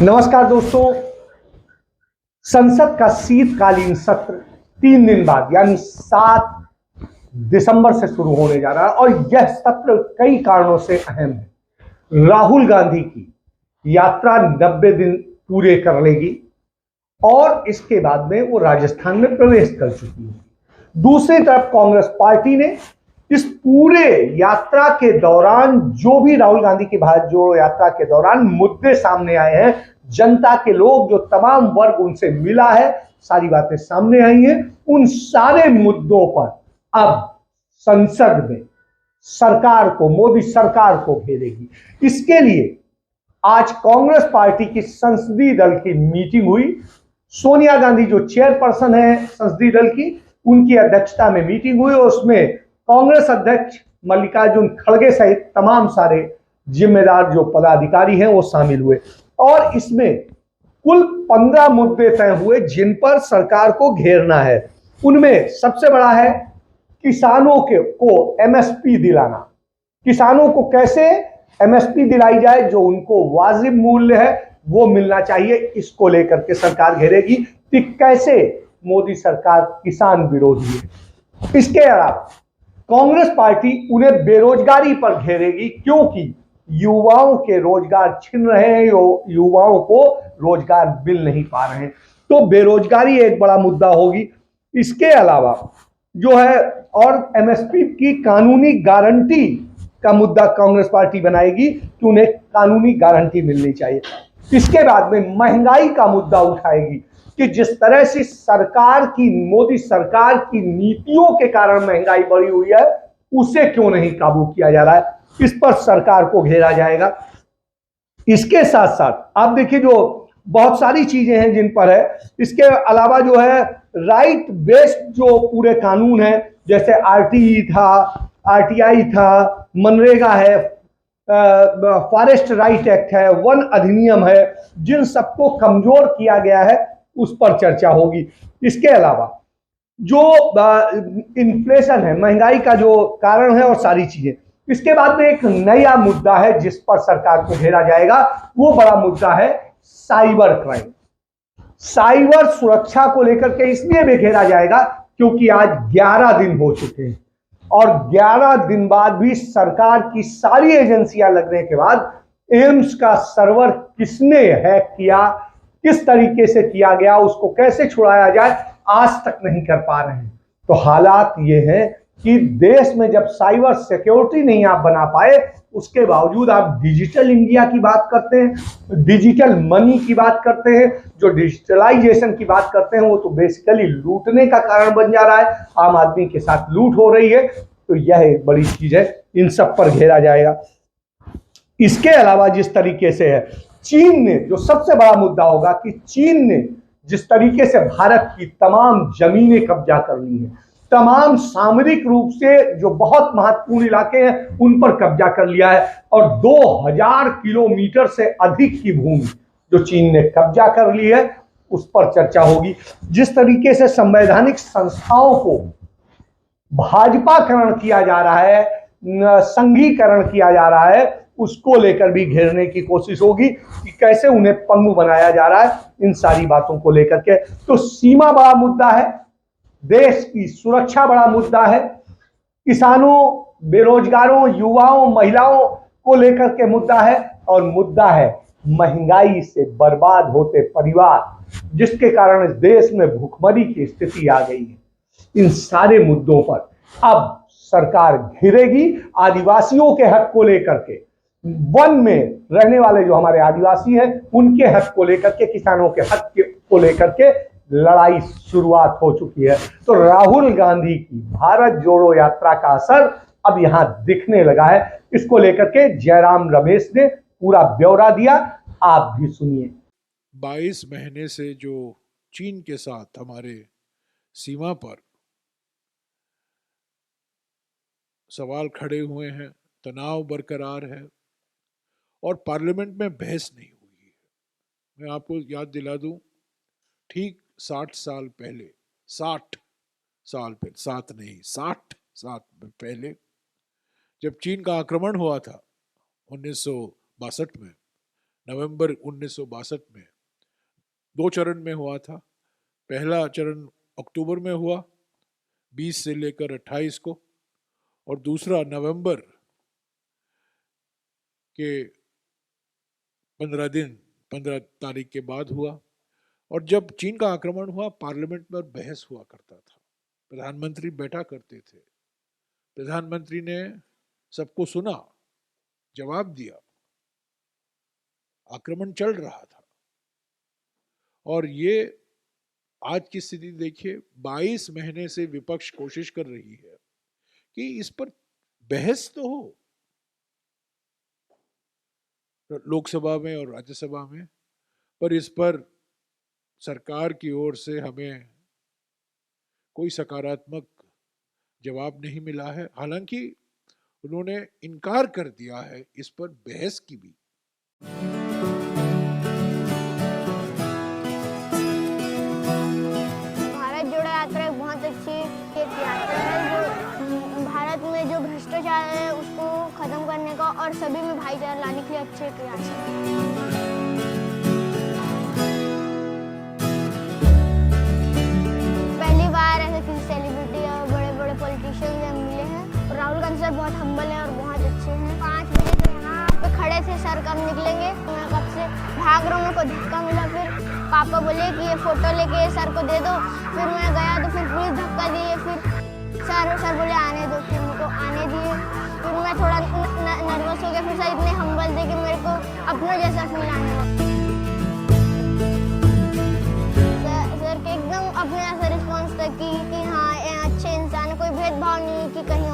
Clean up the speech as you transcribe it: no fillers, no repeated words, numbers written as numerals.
नमस्कार दोस्तों। संसद का शीतकालीन सत्र 3 दिन बाद यानी 7 दिसंबर से शुरू होने जा रहा है और यह सत्र कई कारणों से अहम है। राहुल गांधी की यात्रा 90 दिन पूरे कर लेगी और इसके बाद में वो राजस्थान में प्रवेश कर चुकी है। दूसरी तरफ कांग्रेस पार्टी ने इस पूरे यात्रा के दौरान जो भी राहुल गांधी की भारत जोड़ो यात्रा के दौरान मुद्दे सामने आए हैं, जनता के लोग जो तमाम वर्ग उनसे मिला है, सारी बातें सामने आई हैं। उन सारे मुद्दों पर अब संसद में सरकार को, मोदी सरकार को घेरेगी। इसके लिए आज कांग्रेस पार्टी की संसदीय दल की मीटिंग हुई। सोनिया गांधी जो चेयरपर्सन है संसदीय दल की, उनकी अध्यक्षता में मीटिंग हुई और उसमें कांग्रेस अध्यक्ष मल्लिकार्जुन खड़गे सहित तमाम सारे जिम्मेदार जो पदाधिकारी हैं वो शामिल हुए और इसमें कुल 15 मुद्दे तय हुए जिन पर सरकार को घेरना है। उनमें सबसे बड़ा है किसानों को एमएसपी दिलाना। किसानों को कैसे एमएसपी दिलाई जाए, जो उनको वाजिब मूल्य है वो मिलना चाहिए, इसको लेकर के सरकार घेरेगी कि कैसे मोदी सरकार किसान विरोधी है। इसके अलावा कांग्रेस पार्टी उन्हें बेरोजगारी पर घेरेगी क्योंकि युवाओं के रोजगार छिन रहे हैं, युवाओं को रोजगार मिल नहीं पा रहे हैं, तो बेरोजगारी एक बड़ा मुद्दा होगी। इसके अलावा जो है और एमएसपी की कानूनी गारंटी का मुद्दा कांग्रेस पार्टी बनाएगी कि उन्हें कानूनी गारंटी मिलनी चाहिए। इसके बाद में महंगाई का मुद्दा उठाएगी कि जिस तरह से सरकार की, मोदी सरकार की नीतियों के कारण महंगाई बढ़ी हुई है, उसे क्यों नहीं काबू किया जा रहा है, इस पर सरकार को घेरा जाएगा। इसके साथ साथ आप देखिए जो बहुत सारी चीजें हैं जिन पर है। इसके अलावा जो है राइट बेस्ड जो पूरे कानून है, जैसे आरटीई था, आरटीआई था, मनरेगा है, फॉरेस्ट राइट एक्ट है, वन अधिनियम है, जिन सबको कमजोर किया गया है उस पर चर्चा होगी। इसके अलावा जो इन्फ्लेशन है, महंगाई का जो कारण है और सारी चीजें। इसके बाद में एक नया मुद्दा है जिस पर सरकार को घेरा जाएगा, वो बड़ा मुद्दा है साइबर क्राइम। साइबर सुरक्षा को लेकर के इसलिए भी घेरा जाएगा क्योंकि आज 11 दिन हो चुके हैं और 11 दिन बाद भी सरकार की सारी एजेंसियां लगने के बाद एम्स का सर्वर किसने हैक किया, किस तरीके से किया गया, उसको कैसे छुड़ाया जाए, आज तक नहीं कर पा रहे हैं। तो हालात ये हैं कि देश में जब साइबर सिक्योरिटी नहीं आप बना पाए, उसके बावजूद आप डिजिटल इंडिया की बात करते हैं, डिजिटल मनी की बात करते हैं, जो डिजिटलाइजेशन की बात करते हैं, वो तो बेसिकली लूटने का कारण बन जा रहा है, आम आदमी के साथ लूट हो रही है। तो यह एक बड़ी चीज है, इन सब पर घेरा जाएगा। इसके अलावा जिस तरीके से है, चीन ने, जो सबसे बड़ा मुद्दा होगा कि चीन ने जिस तरीके से भारत की तमाम जमीनें कब्जा कर ली है, तमाम सामरिक रूप से जो बहुत महत्वपूर्ण इलाके हैं उन पर कब्जा कर लिया है और 2000 किलोमीटर से अधिक की भूमि जो चीन ने कब्जा कर ली है, उस पर चर्चा होगी। जिस तरीके से संवैधानिक संस्थाओं को भाजपाकरण किया जा रहा है, संघीकरण किया जा रहा है, उसको लेकर भी घेरने की कोशिश होगी कि कैसे उन्हें पंगु बनाया जा रहा है, इन सारी बातों को लेकर के। तो सीमा बड़ा मुद्दा है, देश की सुरक्षा बड़ा मुद्दा है, किसानों, बेरोजगारों, युवाओं, महिलाओं को लेकर के मुद्दा है और मुद्दा है महंगाई से बर्बाद होते परिवार, जिसके कारण इस देश में भूखमरी की स्थिति आ गई है। इन सारे मुद्दों पर अब सरकार घिरेगी। आदिवासियों के हक को लेकर के, वन में रहने वाले जो हमारे आदिवासी हैं उनके हक को लेकर के, किसानों के हक को लेकर के लड़ाई शुरुआत हो चुकी है। तो राहुल गांधी की भारत जोड़ो यात्रा का असर अब यहां दिखने लगा है। इसको लेकर के जयराम रमेश ने पूरा ब्यौरा दिया, आप भी सुनिए। 22 महीने से जो चीन के साथ हमारे सीमा पर सवाल खड़े हुए हैं, तनाव बरकरार है और पार्लियामेंट में बहस नहीं हुई है। मैं आपको याद दिला दूं, ठीक 60 साल पहले, 60 साल पहले, 7 नहीं 60 साल पहले, जब चीन का आक्रमण हुआ था 1962 में, नवंबर 1962 में 2 चरण में हुआ था। पहला चरण अक्टूबर में हुआ 20 से लेकर 28 को, और दूसरा नवंबर के 15 तारीख के बाद हुआ। और जब चीन का आक्रमण हुआ, पार्लियामेंट में बहस हुआ करता था, प्रधानमंत्री बैठा करते थे, प्रधानमंत्री ने सबको सुना, जवाब दिया, आक्रमण चल रहा था। और ये आज की स्थिति देखिए, 22 महीने से विपक्ष कोशिश कर रही है कि इस पर बहस तो हो लोकसभा में और राज्यसभा में, पर इस पर सरकार की ओर से हमें कोई सकारात्मक जवाब नहीं मिला है। हालांकि उन्होंने इनकार कर दिया है इस पर बहस की भी। भारत जोड़ो यात्रा एक बहुत अच्छी एक यात्रा है जो भारत में जो भ्रष्टाचार है उसको खत्म करने का और सभी में भाईचारा लाने के लिए अच्छे प्रयास है। पहली बार ऐसे किसी सेलिब्रिटी और बड़े बड़े पॉलिटिशियन से मिले हैं। राहुल गांधी सर बहुत हम्बल है और बहुत अच्छे हैं। 5 बजे तो यहाँ पे खड़े थे, सर कब निकलेंगे, मैं कब से भाग रहा हूँ, मेरे को धक्का मिला। फिर पापा बोले कि ये फोटो लेके सर को दे दो। फिर मैं गया तो फिर पुलिस धक्का दिए। फिर सर बोले आने दो, फिर मेरे को आने दिए। फिर मैं थोड़ा नर्वस हो गया। फिर सर इतने हम्बल थे कि मेरे को अपना जैसा फील आने लगा। सर के एकदम अपने ऐसा रिस्पॉन्स था कि हाँ ये अच्छे इंसान, कोई भेदभाव नहीं कि कहीं